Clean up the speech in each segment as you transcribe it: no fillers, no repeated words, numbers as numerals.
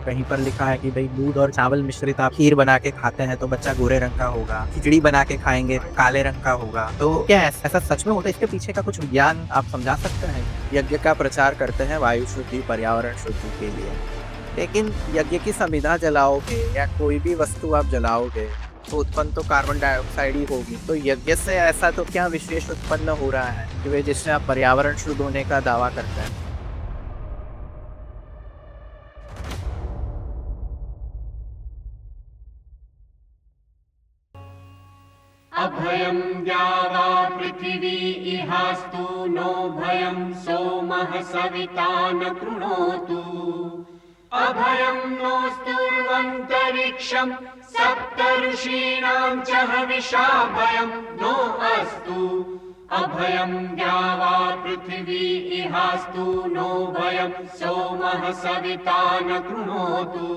कहीं पर लिखा है कि भाई दूध और चावल मिश्रित आप खीर बना के खाते हैं तो बच्चा गोरे रंग का होगा, खिचड़ी बना के खाएंगे तो काले रंग का होगा। तो क्या ऐसा सच में होता है? इसके पीछे का कुछ विज्ञान आप समझा सकते हैं? यज्ञ का प्रचार करते हैं वायु शुद्धि, पर्यावरण शुद्धि के लिए, लेकिन यज्ञ की समिधा जलाओगे या कोई भी वस्तु आप जलाओगे तो उत्पन्न तो कार्बन डाइऑक्साइड ही होगी। तो यज्ञ से ऐसा तो क्या विशेष उत्पन्न हो रहा है कि वे जिससे आप पर्यावरण शुद्ध होने का दावा करते हैं? अभयं द्यावा पृथिवी इहास्तु नो भयं सोमः सविता न कृणोतु। अभयं नोऽस्तुर्वन्तरिक्षं सप्तऋषीणां च हविषा भयं नो अस्तु। अभयं द्यावा पृथिवी इहास्तु नो भयं सोमः सविता न कृणोतु।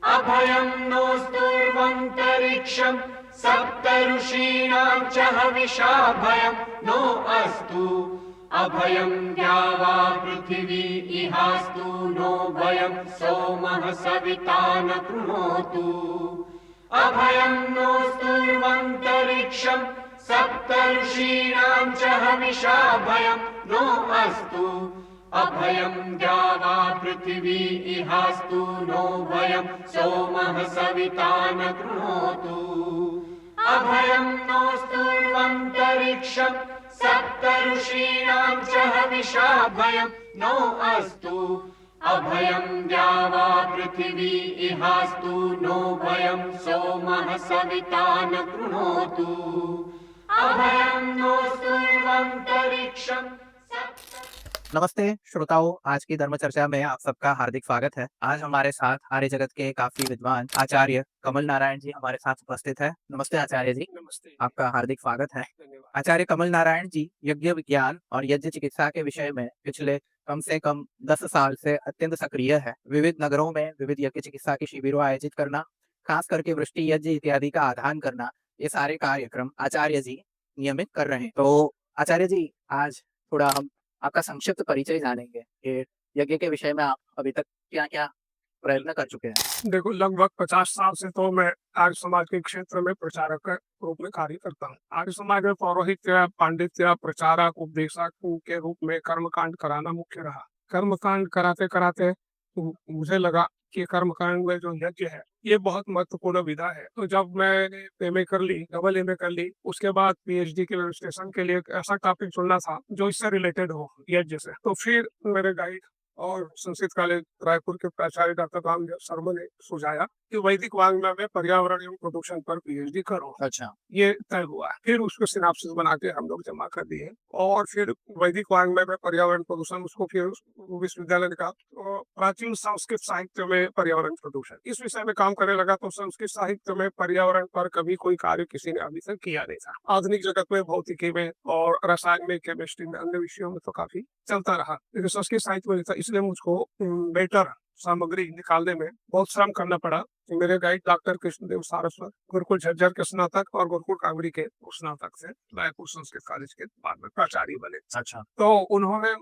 अभयं नोऽस्तुर्वन्तरिक्षं सप्तऋषीणां च हविषा भयं नो अस्तु। अभयं द्यावा पृथिवी इहास्तु नो भयं सोमः सविता न कृणोतु। अभयं नोऽस्तुर्वन्तरिक्षं सप्तऋषीणां च हविषा भयं नो अस्तु। अभयं द्यावा पृथिवी इहास्तु नो भयं सोमः सविता न कृणोतु। अभयं नोऽस्तुर्वन्तरिक्षं सप्तऋषीणां च हविषा भयं नो अस्तु। अभयं द्यावा पृथिवी इहास्तु नो भयं सोमः सविता न कृणोतु। अभयं नोऽस्तुर्वन्तरिक्षं नमस्ते श्रोताओं, आज की धर्म चर्चा में आप सबका हार्दिक स्वागत है। आज हमारे साथ आर्य जगत के काफी विद्वान आचार्य कमल नारायण जी हमारे साथ उपस्थित है। नमस्ते आचार्य जी। नमस्ते। आपका हार्दिक स्वागत है। धन्यवाद। आचार्य कमल नारायण जी यज्ञ विज्ञान और यज्ञ चिकित्सा के विषय में पिछले कम से कम 10 साल से अत्यंत सक्रिय है। विविध नगरों में विविध यज्ञ चिकित्सा के शिविरों आयोजित करना, खास करके वृष्टि यज्ञ इत्यादि का आधान करना, ये सारे कार्यक्रम आचार्य जी नियमित कर रहे हैं। तो आचार्य जी, आज थोड़ा हम आपका संक्षिप्त परिचय जानेंगे कि यज्ञ के विषय में आप अभी तक क्या-क्या प्रयत्न कर चुके हैं? देखो, लगभग 50 साल से तो मैं आर्य समाज के क्षेत्र में प्रचारक के रूप में कार्य करता हूँ। आर्य समाज में पौरोहित्य, पांडित्य, प्रचारक, उपदेशक के रूप में कर्मकांड कराना मुख्य रहा। कर्मकांड कराते कराते मुझे लगा कि कर्मकांड में जो यज्ञ है ये बहुत महत्वपूर्ण विधा है। तो जब मैंने एमए कर ली, डबल एमए कर ली, उसके बाद पीएचडी के रजिस्ट्रेशन के लिए एक ऐसा टॉपिक चुनना था जो इससे रिलेटेड हो, यज्ञ से। तो फिर मेरे गाइड और संस्कृत कॉलेज रायपुर के प्राचार्य डॉक्टर राम शर्मा ने सुझाया कि वैदिक वाङ्मय में पर्यावरण एवं प्रदूषण पर पीएचडी करो। अच्छा। ये तय हुआ। फिर उसको सिनाप्सिस बना के हम लोग जमा कर दिए और फिर वैदिक वाङ्मय में पर्यावरण प्रदूषण, उसको फिर विश्वविद्यालय ने कहा प्राचीन संस्कृत साहित्य में पर्यावरण प्रदूषण, इस विषय में काम करने लगा। तो संस्कृत साहित्य में पर्यावरण पर कभी कोई कार्य किसी ने अभी तक किया नहीं था। आधुनिक जगत में भौतिकी में और रसायन में, केमिस्ट्री में, अन्य विषयों में तो काफी चलता रहा, लेकिन संस्कृत साहित्य में नहीं था। इसलिए मुझको बेटर सामग्री निकालने में बहुत श्रम करना पड़ा। मेरे गाइड डॉक्टर कृष्णदेव सारस्वत गुरुकुल झज्जर के स्नातक और गुरुकुल कांगड़ी के स्नातक से रायपुर संस्कृत कॉलेज के बाद में प्राचार्य बने। अच्छा। तो उन्होंने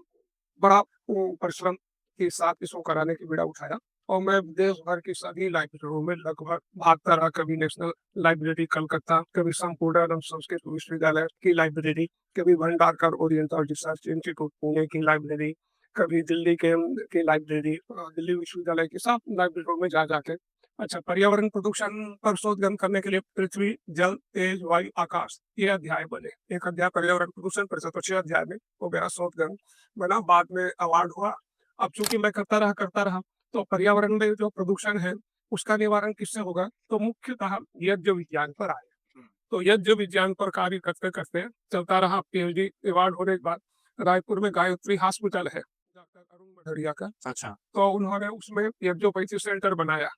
बड़ा परिश्रम के साथ इसको कराने की बीड़ा उठाया और मैं देश भर की सभी लाइब्रेरियों में लगभग भागता रहा। कभी नेशनल लाइब्रेरी कलकत्ता, कभी संपूर्णानंद संस्कृत विश्वविद्यालय की लाइब्रेरी, कभी Bhandarkar oriental research institute Pune की लाइब्रेरी, कभी दिल्ली की लाइब्रेरी, दिल्ली विश्वविद्यालय की सब लाइब्रेरियों में जा जाके अच्छा पर्यावरण प्रदूषण पर शोध करने के लिए पृथ्वी, जल, तेज, वायु, आकाश, ये अध्याय बने। एक अध्याय पर्यावरण प्रदूषण पर, तो 6 अध्याय में वो मेरा शोध बना। बाद में अवार्ड हुआ। अब चूंकि मैं करता रहा तो पर्यावरण में जो प्रदूषण है उसका निवारण किससे होगा, तो मुख्यतः यज्ञ विज्ञान पर आए। तो यज्ञ विज्ञान पर कार्य करते करते चलता रहा। पीएचडी अवार्ड होने के बाद रायपुर में गायत्री हॉस्पिटल है डॉक्टर अरुण मढ़िया का। अच्छा। तो उन्होंने उसमें यज्ञोपैथी सेंटर बनाया।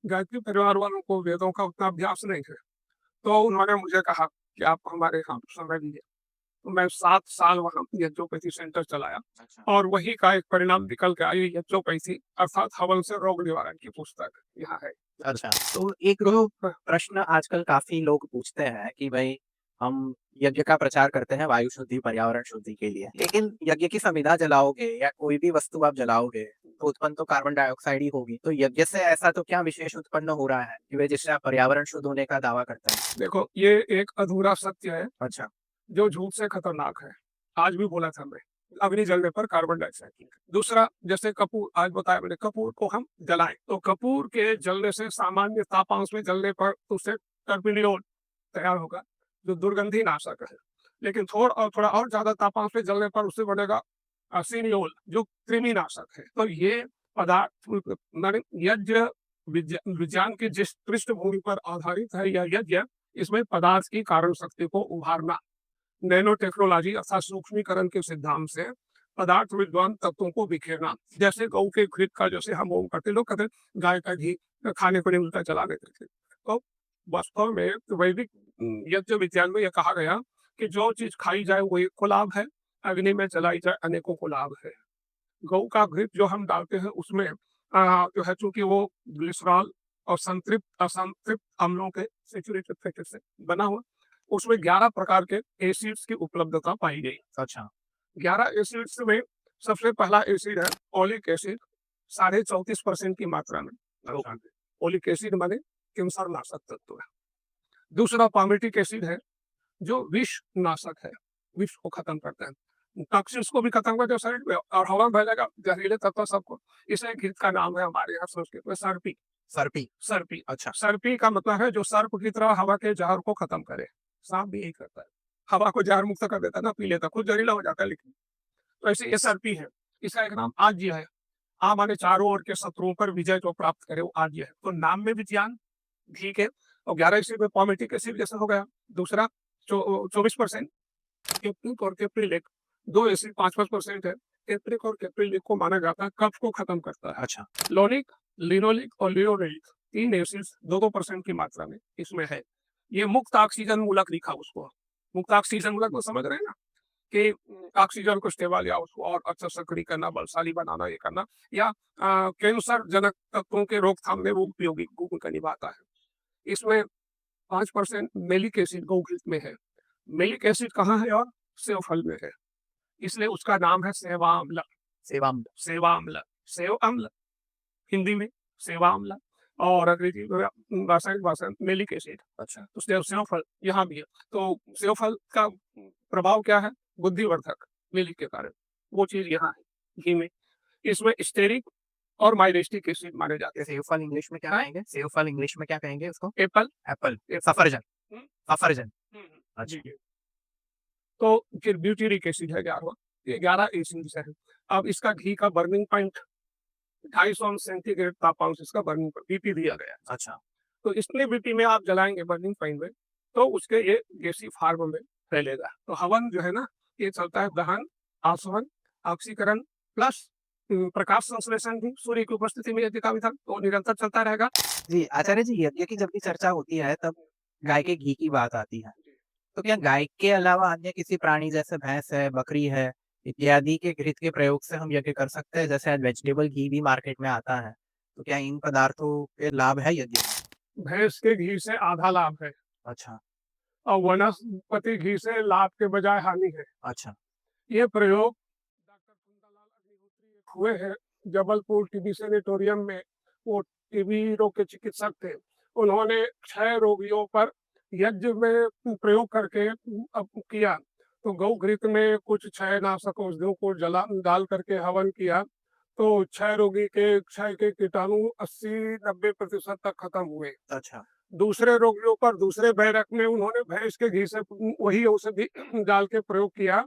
गायत्री परिवार वालों को वेदों का उतना अभ्यास नहीं है, तो उन्होंने मुझे कहा कि आप हमारे यहाँ समय दीजिए। तो मैं 7 साल वहाँ यज्ञोपैथी सेंटर चलाया। अच्छा। और वही का एक परिणाम निकल के आई यज्ञोपैथी अर्थात हवन से रोग निवारण की पुस्तक यहाँ है। अच्छा, तो एक प्रश्न आजकल काफी लोग पूछते हैं कि भाई हम यज्ञ का प्रचार करते हैं वायु शुद्धि, पर्यावरण शुद्धि के लिए। लेकिन यज्ञ की संविदा जलाओगे या कोई भी वस्तु आप जलाओगे, तो उत्पन्न तो कार्बन डाइऑक्साइड ही होगी। तो यज्ञ से ऐसा तो क्या विशेष उत्पन्न हो रहा है कि वे जिससे आप पर्यावरण शुद्ध होने का दावा करते हैं? देखो, ये एक अधूरा सत्य है अच्छा, जो झूठ से खतरनाक है। आज भी बोला था मैं, अग्नि जलने पर कार्बन डाइऑक्साइड। दूसरा, जैसे कपूर, आज बताया मैंने, कपूर को हम जलाएं तो कपूर के जलने से, सामान्य तापांश में जलने पर उससे टर्बिडियोन तैयार होगा जो दुर्गंधी नाशक है। लेकिन थोड़ा और ज्यादा तापांश में जलने पर उससे बनेगा सिनियोल जो कृमि नाशक है। तो ये पदार्थ माने यज्ञ विज्ञान की जिस पृष्ठभूमि पर आधारित है यह यज्ञ, इसमें पदार्थ की कारण शक्ति को उभारना, नैनो टेक्नोलॉजी अर्थात सूक्ष्मीकरण के सिद्धांत से पदार्थ विद्वान तत्वों को बिखेरना। जैसे गौ के घृत का, जैसे हम ओम करते, लोग कहते हैं गाय का घी खाने को नहीं मिलता, जला देते थे। तो वास्तव में वैदिक यज्ञ विज्ञान में यह कहा गया कि जो चीज खाई जाए वो एक को लाभ है, अग्नि में जलाई जाए अनेकों को लाभ है। गौ का घृत जो हम डालते हैं उसमें जो है, चूंकि वो ग्लिसरॉल और संतृप्त असंतृप्त अम्लों के सेचुरेटेड फैट से बना हुआ, उसमें 11 प्रकार के एसिड्स की उपलब्धता पाई गई। अच्छा, 11 एसिड्स में सबसे पहला एसिड है ओलिक एसिड, 34.5% की मात्रा में। अच्छा, ओलिक एसिड माने कैंसर नाशक तत्व है। दूसरा पामेटिक एसिड है जो विष नाशक है, विष को खत्म करता है, टॉक्सिन्स को भी खत्म करता है शरीर में और हवा में फैलेगा जहरीले तत्व सबको। इसे गीत का नाम है हमारे यहाँ संस्कृत में सर्पी। सर्पी। सर्पी, अच्छा, सर्पी का मतलब है जो सर्प की तरह हवा के जहर को खत्म करे। सांप भी यही करता है, हवा को जहर मुक्त कर देता है ना, पी लेता, खुद जहरीला हो जाता है। लेकिन तो ऐसे ये सर्पी है। इसका एक नाम आज्य है। आ माने चारों ओर के शत्रुओं पर विजय जो प्राप्त करे वो आज्य है। तो नाम में विज्ञान, घी के, और 11 एसिड में पामेटिक एसिड जैसा हो गया। दूसरा 24% कैप्रिक और कैप्रिलिक, दो एसिड 5% है। कैप्रिक और कैप्रिलिक को माना जाता है कफ को खत्म करता है। अच्छा, लोनिक, लिनोलिक और लियोनिक, 3 एसिड्स 2% की मात्रा में इसमें है। ये मुक्त ऑक्सीजन मूलक लिखा उसको, मुक्त ऑक्सीजन मूलक तो समझ रहे हैं ना, कि ऑक्सीजन को स्टेबल या उसको और अच्छा सक्रिय करना, बलशाली बनाना, ये करना, या कैंसर जनक तत्वों के रोकथाम में वो उपयोगी भूमिका निभाता है। इसमें 5% मेलिक एसिड गौघृत में है। मेलिक एसिड कहाँ है? और सेव फल में है, इसलिए उसका नाम है सेवाम्ल। सेवाम। सेवाम्ल, सेव अम्ल हिंदी में, सेवाम्ल, और अंग्रेजी में रासायनिक भाषा में मेलिक एसिड। अच्छा, तो सेव फल यहाँ भी है। तो सेव फल का प्रभाव क्या है? बुद्धिवर्धक, मेलिक के कारण, वो चीज यहाँ है घी में। इसमें स्टेरिक और माइलेस्टिक एसिड माने जाते हैं। सेव फल इंग्लिश में क्या हाँ? कहेंगे? सेव फल इंग्लिश में क्या कहेंगे उसको? Apple, apple, apple. सफरजन, हम्म, सफरजन। हम्म, अच्छा, जी। तो फिर ब्यूटेरिक एसिड है 11वां। ये 11 एसिड है। अब इसका घी का बर्निंग पॉइंट 250 सेंटीग्रेड तापमान से इसका बर्निंग बीपी दिया गया है। अच्छा, तो इतने बीपी में आप जलाएंगे बर्निंग पॉइंट में, तो उसके ये गैसी फार्म में फैलेगा। तो हवन जो है ना, ये चलता है दहन, आसवन, ऑक्सीकरण प्लस प्रकाश संश्लेषण भी सूर्य की उपस्थिति में यदि का विधान तो निरंतर चलता रहेगा। जी, आचार्य जी, यज्ञ की जब भी चर्चा होती है तब गाय के घी की बात आती है। तो क्या गाय के अलावा अन्य किसी प्राणी जैसे भैंस है, बकरी है, इत्यादि के घृत के प्रयोग से हम यज्ञ कर सकते हैं? जैसे आज वेजिटेबल घी भी मार्केट में आता है, तो क्या इन पदार्थों के लाभ है यज्ञ में? भैंस के घी से आधा लाभ है अच्छा, और वनस्पति घी से लाभ के बजाय हानि है। अच्छा, ये प्रयोग डॉक्टर कुंदलाल अग्निहोत्री हुए हैं जबलपुर टीबी सेनेटोरियम में। वो टीबी रोग के चिकित्सक थे। उन्होंने 6 रोगियों पर यज्ञ में प्रयोग करके अब किया। तो गौ घृत में कुछ क्षय नाशक औषधियों को जला डाल करके हवन किया, तो क्षय रोगी के क्षय के कीटाणु 80-90% तक खत्म हुए। अच्छा, दूसरे रोगियों पर दूसरे बैरक में उन्होंने भैंस के घी से वही औषधि डाल के प्रयोग किया,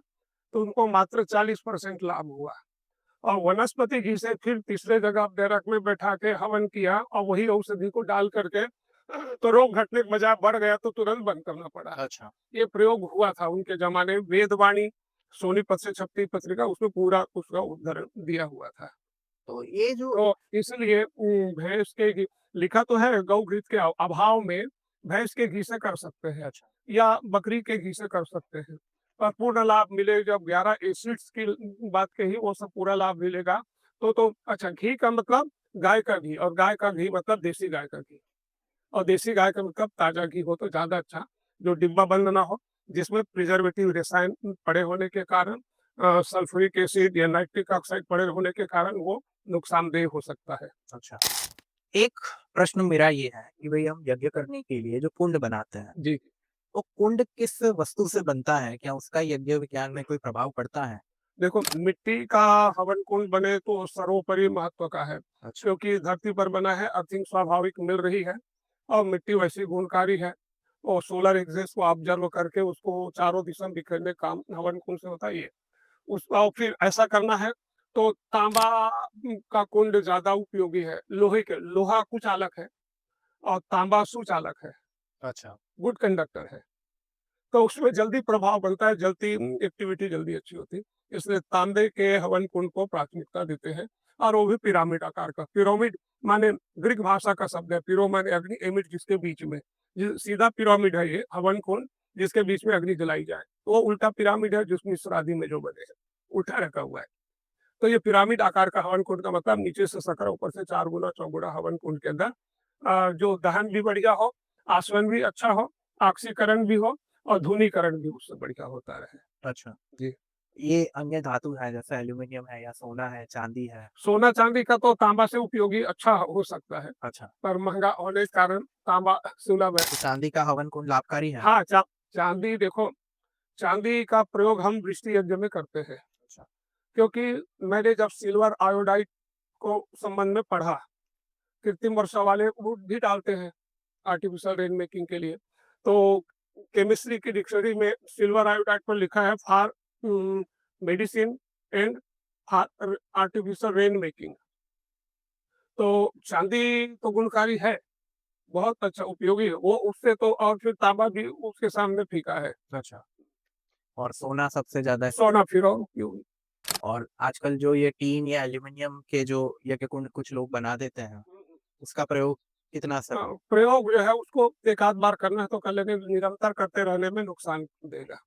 तो उनको मात्र 40% लाभ हुआ। और वनस्पति घी से फिर तीसरे जगह बैरक में बैठा के हवन किया और वही औषधि को डाल करके तो रोग घटने के बजाय बढ़ गया, तो तुरंत बंद करना पड़ा। अच्छा, ये प्रयोग हुआ था उनके जमाने में। वेदवाणी सोनीपत से छपती पत्रिका, उसमें पूरा उसका उदाहरण दिया हुआ था। तो ये जो तो इसलिए भैंस के घी लिखा तो है, गौ घृत के अभाव में भैंस के घी से कर सकते हैं अच्छा, या बकरी के घी से कर सकते हैं, पर पूर्ण लाभ मिले जब 11 एसिड्स की बात कही, वो सब पूरा लाभ मिलेगा। तो अच्छा, घी का मतलब गाय का घी, और गाय का घी मतलब देसी गाय का घी, और देसी गाय का मतलब ताजा घी हो तो ज्यादा अच्छा, जो डिब्बा बंद ना हो, जिसमें प्रिजर्वेटिव रसायन पड़े होने के कारण सल्फ्यूरिक एसिड या नाइट्रिक ऑक्साइड पड़े होने के कारण वो नुकसानदेह हो सकता है। अच्छा। एक प्रश्न मेरा ये है कि भई हम यज्ञ करने के लिए जो कुंड बनाते हैं, जी। वो कुंड किस वस्तु से बनता है? क्या उसका यज्ञ विज्ञान में कोई प्रभाव पड़ता है? देखो, मिट्टी का हवन कुंड बने तो सर्वोपरि महत्व का है, अच्छा। क्योंकि धरती पर बना है, अर्थिंग स्वाभाविक मिल रही है और मिट्टी वैसी गुणकारी है और सोलर एक्सिस को ऑब्जर्व करके उसको चारों दिशा में बिखेरने का काम हवन कुंड से होता ही है। उसका और फिर ऐसा करना है तो तांबा का कुंड ज्यादा उपयोगी है। लोहे के लोहा कुचालक है और तांबा सुचालक है, अच्छा। गुड कंडक्टर है। तो उसमें जल्दी प्रभाव बनता है, जल्दी एक्टिविटी जल्दी अच्छी होती है। इसलिए तांबे के हवन कुंड को प्राथमिकता देते हैं और वो भी पिरामिड आकार का। पिरामिड माने ग्रीक भाषा का शब्द है, पिरो माने अग्नि, एमिड जिसके बीच में। सीधा पिरामिड है ये हवन कुंड, जिसके बीच में अग्नि जलाई जाए। तो वो उल्टा पिरामिड है जिसमें श्राद्धी में जो बने हैं, उल्टा रखा हुआ है। तो ये पिरामिड आकार का हवन कुंड का मतलब नीचे से सकरा, ऊपर से 4 गुना चौगुना हवन कुंड के अंदर जो दहन भी बढ़िया हो, आसवन भी अच्छा हो, ऑक्सीकरण भी हो और धुनीकरण भी उससे बढ़िया होता रहे। अच्छा। जी। ये अन्य धातु है जैसे एल्यूमीनियम है या सोना है, चांदी है। सोना चांदी का तो तांबा से उपयोगी अच्छा हो सकता है, अच्छा। पर महंगा होने के कारण तांबा सुलभ है। तो चांदी का हवन कुंड लाभकारी है? हाँ, चांदी देखो, चांदी का प्रयोग हम वृष्टि यज्ञ में करते हैं, अच्छा। क्योंकि मैंने जब सिल्वर आयोडाइड को संबंध में पढ़ा, कृत्रिम वर्षा वाले वो भी डालते हैं आर्टिफिशियल रेन मेकिंग के लिए। तो केमिस्ट्री की डिक्शनरी में सिल्वर आयोडाइड पर लिखा है for medicine and for artificial rain making. तो चांदी तो गुणकारी है, बहुत अच्छा उपयोगी है वो, उससे तो और फिर तांबा भी उसके सामने फीका है। अच्छा। और सोना सबसे ज़्यादा। सोना फिर और उपयोगी। और आजकल जो ये टीन या एल्यूमीनियम के जो यज्ञ कुंड कुछ लोग बना देते हैं, उसका प्रयोग कितना सही है? प्रयोग जो है उसको एक आध बार करना है तो कर लेंगे, निरंतर करते रहने में नुकसान देगा।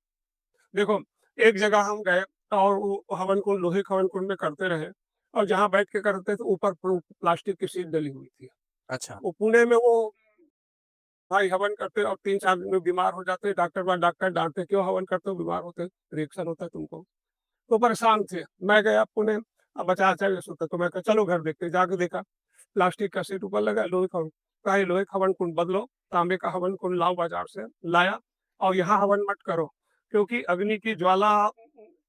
देखो, एक जगह हम गए और वो हवन कुंड, लोहे के हवन कुंड में करते रहे और जहाँ बैठ के करते थे ऊपर प्लास्टिक की शीट डली हुई थी। अच्छा। वो पुणे में वो भाई हवन करते और 3-4 दिन में बीमार हो जाते, डॉक्टर डांटते, क्यों हवन करते हो, बीमार होते, रिएक्शन होता है तुमको। तो परेशान थे। मैं गया पुणे, अब बचा अच्छा सोता, तो मैं कहा चलो घर देखते, जाके देखा प्लास्टिक का शीट ऊपर लगा, लोहे का। कहा ये लोहे का हवन कुंड बदलो, तांबे का हवन कुंड लाओ बाजार से। लाया और यहाँ हवन मत करो, क्योंकि अग्नि की ज्वाला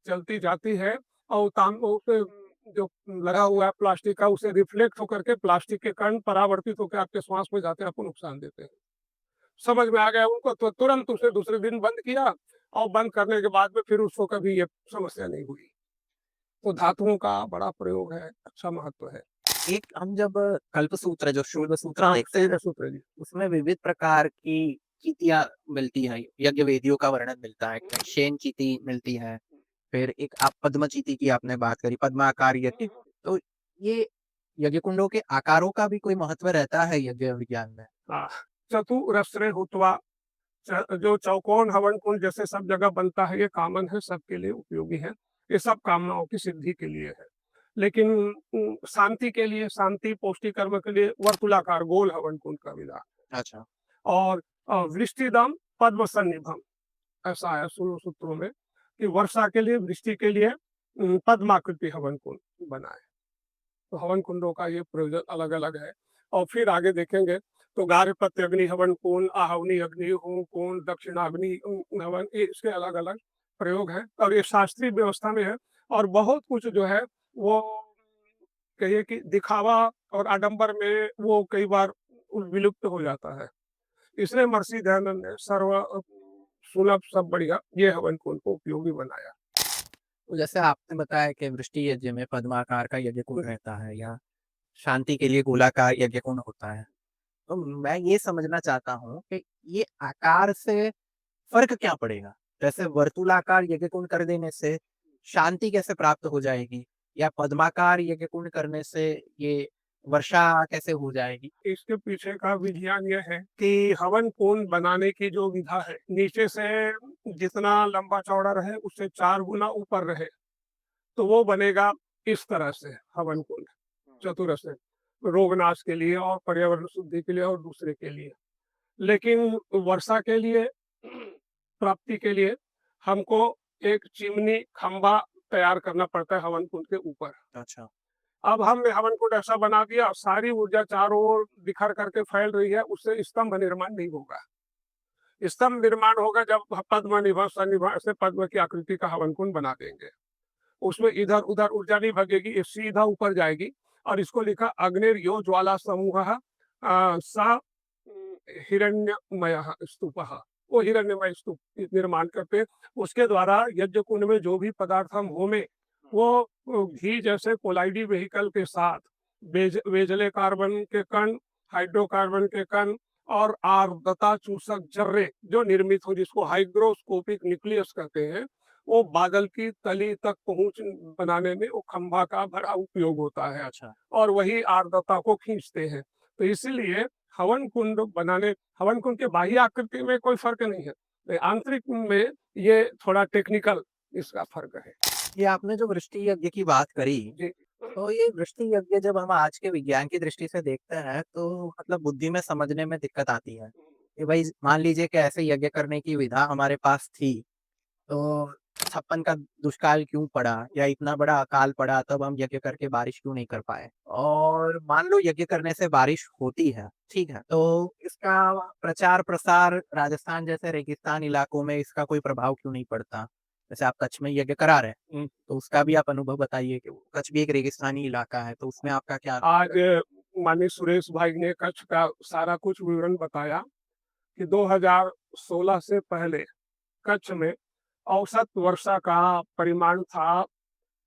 चलती जाती है और उसे जो लगा हुआ है प्लास्टिक का, उसे रिफ्लेक्ट होकर के प्लास्टिक के कण परावर्तित होकर आपके श्वास में जाते हैं, आपको नुकसान देते हैं। समझ में आ गया उनको, तो तुरंत उसे दूसरे दिन बंद किया और बंद करने के बाद में फिर उसको कभी ये समस्या नहीं हुई। तो धातुओं का बड़ा प्रयोग है, अच्छा महत्व है। एक हम जब कल्पसूत्र जो शूल सूत्र देखते हैं, सूत्र जी। उसमें विविध प्रकार की चींटियाँ मिलती हैं, यज्ञ वेदियों का वर्णन मिलता है, शेन चींटी मिलती है, फिर एक आप पद्म चींटी की आपने बात करी, पद्माकार यज्ञ। तो ये यज्ञ कुंडों के आकारों का भी कोई महत्व रहता है यज्ञ विज्ञान में? हाँ, चतुरस्रे हुत्वा, जो चौकोन हवन कुंड जैसे सब जगह बनता है, ये कॉमन है, सबके लिए उपयोगी है। ये सब कामनाओं की सिद्धि के लिए है। लेकिन शांति के लिए, शांति पौष्टिक कर्म के लिए वर्तुलाकार गोल हवन कुंड का विधान। अच्छा। और वृष्टिदम पद्म सन्निभम, ऐसा है सूत्रों में कि वर्षा के लिए, वृष्टि के लिए पद्माकृति हवन कुंड बना है। तो हवन कुंडों का ये प्रयोजन अलग अलग है। और फिर आगे देखेंगे तो गार्हपत्य अग्नि हवन कुंड, आहवनी अग्नि होम कुंड, दक्षिणाग्नि हवन, ये इसके अलग अलग प्रयोग है और ये शास्त्रीय व्यवस्था में है। और बहुत कुछ जो है वो कहिए कि दिखावा और आडंबर में वो कई बार विलुप्त हो जाता है। इसलिए महर्षि दयानंद ने सर्व सुलभ सब बढ़िया ये हवन कुंड को उपयोगी बनाया। तो जैसे आपने बताया कि वृष्टि यज्ञ में पद्माकार का यज्ञ कुंड रहता है या शांति के लिए गोलाकार यज्ञ कुंड होता है। तो मैं ये समझना चाहता हूँ कि ये आकार से फ़र्क क्या पड़ेगा? जैसे वर्तुलाकार यज्ञ कुंड कर देने से शांति कैसे प्राप्त हो जाएगी? या पद्माकार यज्ञ कुंड करने से ये वर्षा कैसे हो जाएगी? इसके पीछे का विज्ञान यह है कि हवन कुंड बनाने की जो विधा है, नीचे से जितना लंबा चौड़ा रहे उससे 4 गुना ऊपर रहे, तो वो बनेगा इस तरह से हवन कुंड, चतुरस्र, रोगनाश के लिए और पर्यावरण शुद्धि के लिए और दूसरे के लिए। लेकिन वर्षा के लिए प्राप्ति के लिए हमको एक चिमनी खंबा तैयार करना पड़ता है हवन कुंड के ऊपर। अच्छा। अब हमने हवन कुंड ऐसा बना दिया, सारी ऊर्जा चारों ओर बिखर करके फैल रही है, उससे स्तंभ निर्माण नहीं होगा। स्तंभ निर्माण होगा जब पद्म निभा सनिभा से पद्म की आकृति का हवन कुंड बना देंगे। उसमें इधर उधर ऊर्जा नहीं भगेगी, ये सीधा ऊपर जाएगी। और इसको लिखा अग्निर्यो ज्वाला समूह सा हिरण्यमय स्तूप। वो हिरण्यमय स्तूप निर्माण करते, उसके द्वारा यज्ञ कुंड में जो भी पदार्थ हम होमे वो घी जैसे कोलाइडी व्हीकल के साथ वेजले कार्बन के कण, हाइड्रोकार्बन के कण और आर्द्रता चूसक जर्रे जो निर्मित हो, जिसको हाइग्रोस्कोपिक न्यूक्लियस कहते हैं, वो बादल की तली तक पहुंच बनाने में वो खंभा का बड़ा उपयोग होता है। अच्छा। और वही आर्द्रता को खींचते हैं। तो इसीलिए हवन कुंड बनाने, हवन कुंड के बाह्य आकृति में कोई फर्क नहीं है, आंतरिक में ये थोड़ा टेक्निकल इसका फर्क है। ये आपने जो वृष्टि यज्ञ की बात करी, जी। तो ये वृष्टि यज्ञ जब हम आज के विज्ञान की दृष्टि से देखते हैं, तो मतलब बुद्धि में समझने में दिक्कत आती है कि भाई मान लीजिए कि ऐसे यज्ञ करने की विधा हमारे पास थी, तो 56 का दुष्काल क्यों पड़ा या इतना बड़ा अकाल पड़ा, तब हम यज्ञ करके बारिश क्यों नहीं कर पाए? और मान लो यज्ञ करने से बारिश होती है, ठीक है, तो इसका प्रचार-प्रसार राजस्थान जैसे रेगिस्तान इलाकों में इसका कोई प्रभाव क्यों नहीं पड़ता? जैसे आप कच्छ में यज्ञ करा रहे हैं, तो उसका भी आप अनुभव बताइए कि कच्छ भी एक रेगिस्तानी इलाका है, तो उसमें आपका क्या आज माननीय सुरेश भाई ने कच्छ का सारा कुछ विवरण बताया कि 2016 से पहले कच्छ में औसत वर्षा का परिमाण था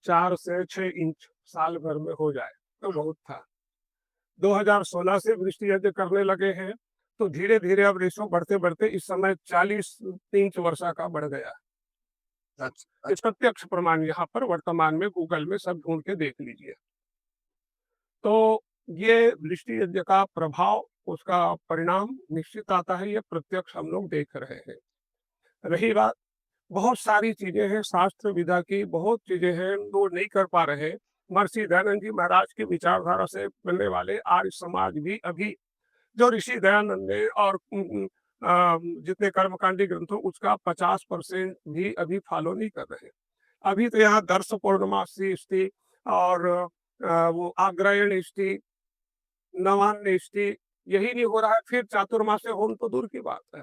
4 से 6 इंच साल भर में हो जाए तो बहुत था। 2016 से वृष्टि यज्ञ करने लगे हैं, तो धीरे धीरे अब रेशो बढ़ते बढ़ते इस समय 40 इंच वर्षा का बढ़ गया। अच्छा, ये प्रत्यक्ष प्रमाण यहाँ पर वर्तमान में गूगल में सब ढूंढ के देख लीजिए। तो ये वृष्टि यज्ञ का प्रभाव, उसका परिणाम निश्चित आता है, ये प्रत्यक्ष हम लोग देख रहे हैं। रही बात, बहुत सारी चीजें हैं शास्त्र विधा की, बहुत चीजें हैं वो नहीं कर पा रहे। महर्षि दयानंद जी महाराज की विचारधारा से बनने वाले आर्य समाज भी अभी जो ऋषि दयानंद ने और जितने कर्मकांडी ग्रंथों उसका 50% भी अभी फॉलो नहीं कर रहे। अभी तो यहाँ दर्श पौर्णमासी इष्टि और वो आग्रायण इष्टि, नवान्न इष्टि, यही नहीं हो रहा है। फिर चातुर्मास्य होम तो दूर की बात है।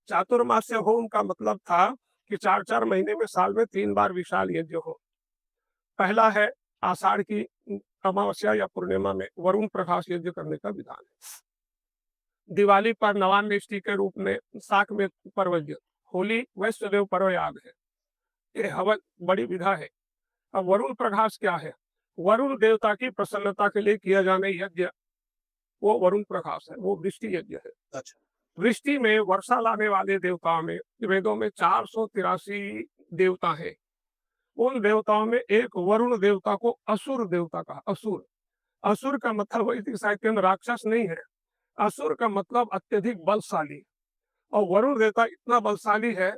चातुर्मास्य होम का मतलब था कि 4-4 महीने में साल में 3 बार विशाल यज्ञ हो। पहला है आषाढ़ की अमावस्या या पूर्णिमा में वरुण प्रकाश यज्ञ करने का विधान है। दिवाली पर नवान्न इष्टि के रूप में साक में पर्व यज्ञ, होली वैश्वदेव पर्व याद है, ये हवन बड़ी विधा है। अब वरुण प्रकाश क्या है? वरुण देवता की प्रसन्नता के लिए किया जाने यज्ञ, वो वरुण प्रकाश है, वो वृष्टि यज्ञ है। अच्छा, वृष्टि में वर्षा लाने वाले देवताओं में वेदों में 483 देवता है। उन देवताओं में एक वरुण देवता को असुर देवता का, असुर, असुर का मतलब वैदिक साहित्य में राक्षस नहीं है, असुर का मतलब अत्यधिक बलशाली। और वरुण देवता इतना बलशाली है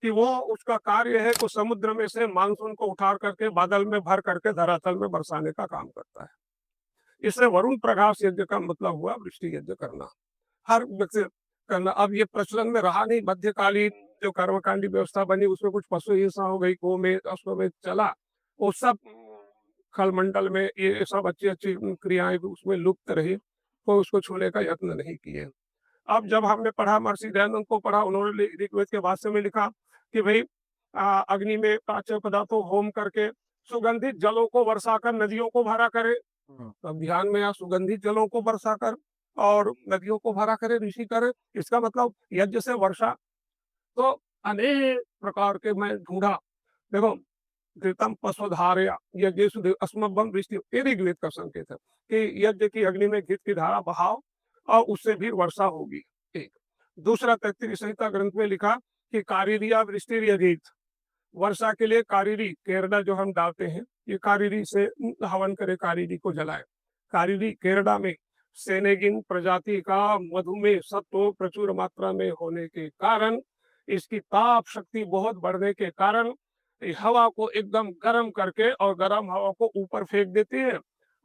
कि वो उसका कार्य है कि समुद्र में से मानसून को उठा करके बादल में भर करके धरातल में बरसाने का काम करता है। इससे वरुण प्रकाश यज्ञ का मतलब हुआ वृष्टि यज्ञ करना, हर व्यक्ति करना। अब ये प्रचलन में रहा नहीं, मध्यकालीन जो कर्मकांडी व्यवस्था बनी उसमें कुछ पशु हिंसा हो गई, गोमेध अश्वमेध चला, वो सब खलमंडल में ये सब अच्छी अच्छी क्रियाएं भी उसमें लुप्त रही, कोई उसको छूने का यत्न नहीं किए। अब जब हमने पढ़ा, महर्षि दयानंद को पढ़ा, उन्होंने ऋग्वेद के भाष्य में लिखा कि भाई अग्नि में पांचों पदार्थों होम करके सुगंधित जलों को वर्षा कर नदियों को भरा करे। तो ध्यान में या सुगंधित जलों को वर्षा कर और नदियों को भरा करे, ऋषि करे, इसका मतलब यज्ञ से वर्षा। तो अनेक प्रकार के मैं ढूंढा, देखो घृतम पशुधारया यज्ञेषु अस्मभ्यम वृष्टि, ये ऋग्वेद का संकेत है कि यज्ञ की अग्नि में घृत की धारा बहाव और उससे भी वर्षा होगी। एक दूसरा तैत्तिरीय संहिता ग्रंथ में लिखा कि कारिरिया वृष्टि यजित, वर्षा के लिए कारिरी केरडा जो हम डालते हैं, ये कारिरी से हवन करे, कारिरी को जलाए। कारिरी केरडा में सेनेगिन प्रजाति का मधुमेह सत्व प्रचुर मात्रा में होने के कारण, इसकी ताप शक्ति बहुत बढ़ने के कारण हवा को एकदम गर्म करके और गर्म हवा को ऊपर फेंक देती है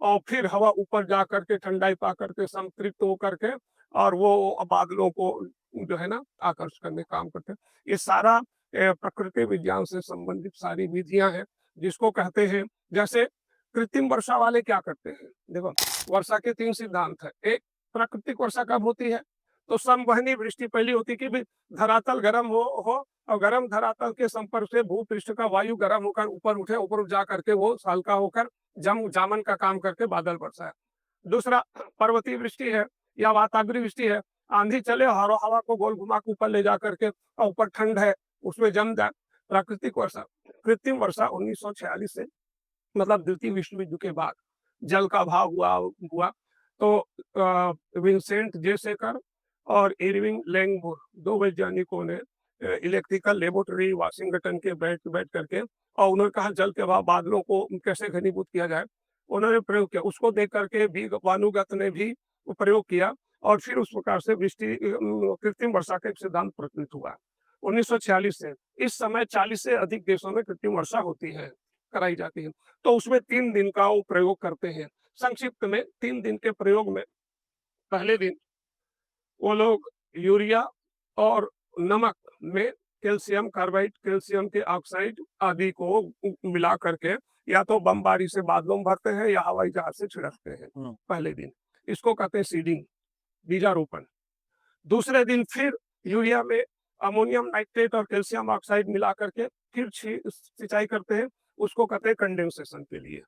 और फिर हवा ऊपर जा करके ठंडाई पा करके संतृप्त हो करके और वो बादलों को जो है ना आकर्षित करने का काम करते हैं। ये सारा प्रकृति विज्ञान से संबंधित सारी विधियां हैं जिसको कहते हैं। जैसे कृत्रिम वर्षा वाले क्या करते हैं, देखो वर्षा के 3 सिद्धांत है। एक, प्राकृतिक वर्षा कब होती है, तो संवहनी वृष्टि पहली होती है कि भी धरातल गर्म हो और गर्म धरातल के संपर्क से भूपृष्ठ का वायु गर्म होकर ऊपर उठे, ऊपर उठ जा करके वो हल्का होकर जामन का काम करके बादल बरसाए। दूसरा पर्वतीय वृष्टि है या वातावरीय वृष्टि है, आंधी चले और हवा को गोल घुमा के ऊपर ले जा करके और ऊपर ठंड है उसमें जम जाए, प्राकृतिक वर्षा। कृत्रिम वर्षा 1946 से मतलब द्वितीय विश्व युद्ध के बाद जल का अभाव हुआ तो विंसेंट जे सेकर और इरविंग लैंगमुर, दो वैज्ञानिकों ने इलेक्ट्रिकल लेबोरेटरी वाशिंगटन के बैठ करके और उन्होंने कहा जल के अभाव बादलों को कैसे घनीभूत किया जाए, उन्होंने प्रयोग किया। उसको देख करके भी वानुगत ने भी प्रयोग किया और फिर उस प्रकार से वृष्टि कृत्रिम वर्षा का एक सिद्धांत प्रचलित हुआ 1946 से। इस समय 40 से अधिक देशों में कृत्रिम वर्षा होती है, कराई जाती है। तो उसमें 3 दिन का वो प्रयोग करते हैं। संक्षिप्त में 3 दिन के प्रयोग में पहले दिन वो लोग यूरिया और नमक में कैल्शियम कार्बाइड, कैल्शियम के ऑक्साइड आदि को मिला करके या तो बमबारी से बादलों में भरते हैं या हवाई जहाज से छिड़कते हैं पहले दिन। इसको कहते हैं सीडिंग, बीजारोपण। दूसरे दिन फिर यूरिया में अमोनियम नाइट्रेट और कैल्शियम ऑक्साइड मिला करके फिर सिंचाई करते हैं, उसको कहते हैं कंडेंसेशन के लिए।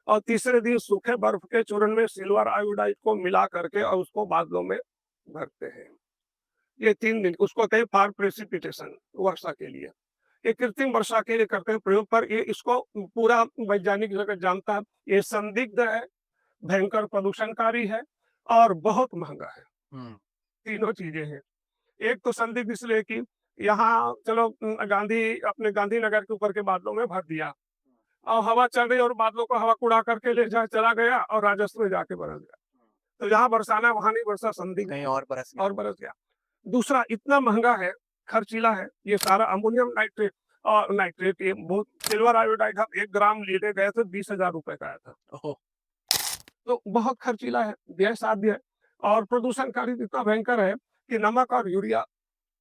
और तीसरे दिन सूखे बर्फ के चूर्ण में सिल्वर आयोडाइड को मिला करके और उसको बादलों में भरते हैं। ये 3 दिन उसको कहते हैं फॉर प्रेसिपिटेशन, वर्षा के लिए। ये कृत्रिम वर्षा के लिए करते हैं प्रयोग, पर ये इसको पूरा वैज्ञानिक जगत जानता है ये संदिग्ध है, भयंकर प्रदूषणकारी है और बहुत महंगा है। तीनों चीजें हैं। एक तो संदिग्ध इसलिए कि यहाँ चलो गांधीनगर के ऊपर के बादलों में भर दिया और हवा चल रही और बादलों को हवा उड़ा करके ले जा चला गया और राजस्व में जाके बरस गया। तो जहाँ बरसाना वहां नहीं बरसा, संदिग्ध कहीं और बरस गया। दूसरा इतना महंगा है, खर्चीला है, ये सारा अमोनियम नाइट्रेट और नाइट्रेट ये बहुत सिल्वर आयोडाइड 1 ग्राम लेने गए थे 20,000 रुपए का आया था। तो बहुत खर्चीला है, व्यय साध्य है और प्रदूषणकारी इतना भयंकर है कि नमक और यूरिया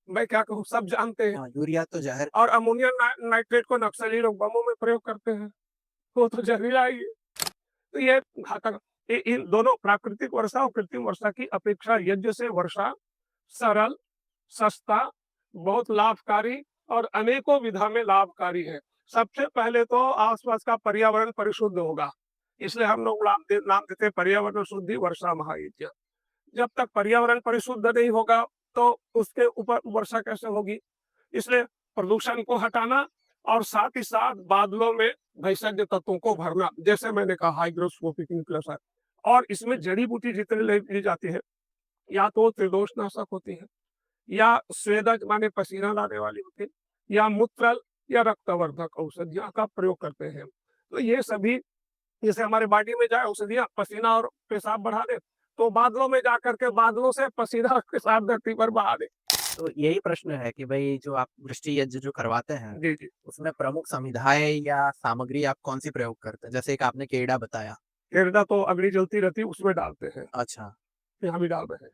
मैं क्या कहूँ सब जानते हैं। यूरिया तो जहर। और अमोनियम नाइट्रेट को नक्सली लोग बमों में प्रयोग करते हैं, वो तो जहरीला ही है। तो ये घातक इन दोनों प्राकृतिक वर्षा और कृत्रिम वर्षा की अपेक्षा यज्ञ से वर्षा सरल, सस्ता, बहुत लाभकारी और अनेकों विधा में लाभकारी है। सबसे पहले तो आसपास का पर्यावरण परिशुद्ध होगा, इसलिए हम लोग नाम देते हैं पर्यावरण शुद्धि वर्षा महायज्ञ। जब तक पर्यावरण परिशुद्ध नहीं होगा तो उसके ऊपर वर्षा कैसे होगी, इसलिए प्रदूषण को हटाना और साथ ही साथ बादलों में भैषज्य तत्वों को भरना, जैसे मैंने कहा हाइग्रोस्कोपिक न्यूक्लियस है। और इसमें जड़ी बूटी जितने ली जाती है या तो त्रिदोषनाशक होती है या स्वेदज माने पसीना लाने वाली होती है या मूत्रल या रक्तवर्धक औषधियों का प्रयोग करते हैं। तो ये सभी जैसे हमारे बॉडी में जाए औषधियां पसीना और पेशाब बढ़ा दे, तो बादलों में जाकर के बादलों से पसीना और पेशाब धरती पर बहा दे। तो यही प्रश्न है कि भाई जो आप वृष्टि यज्ञ जो करवाते हैं जी जी। उसमें प्रमुख संविधाएं या सामग्री आप कौन सी प्रयोग करते हैं? जैसे एक आपने केड़ा बताया। केरला तो अग्नि जलती रहती है उसमें डालते हैं, अच्छा। यहाँ भी डाल रहे हैं।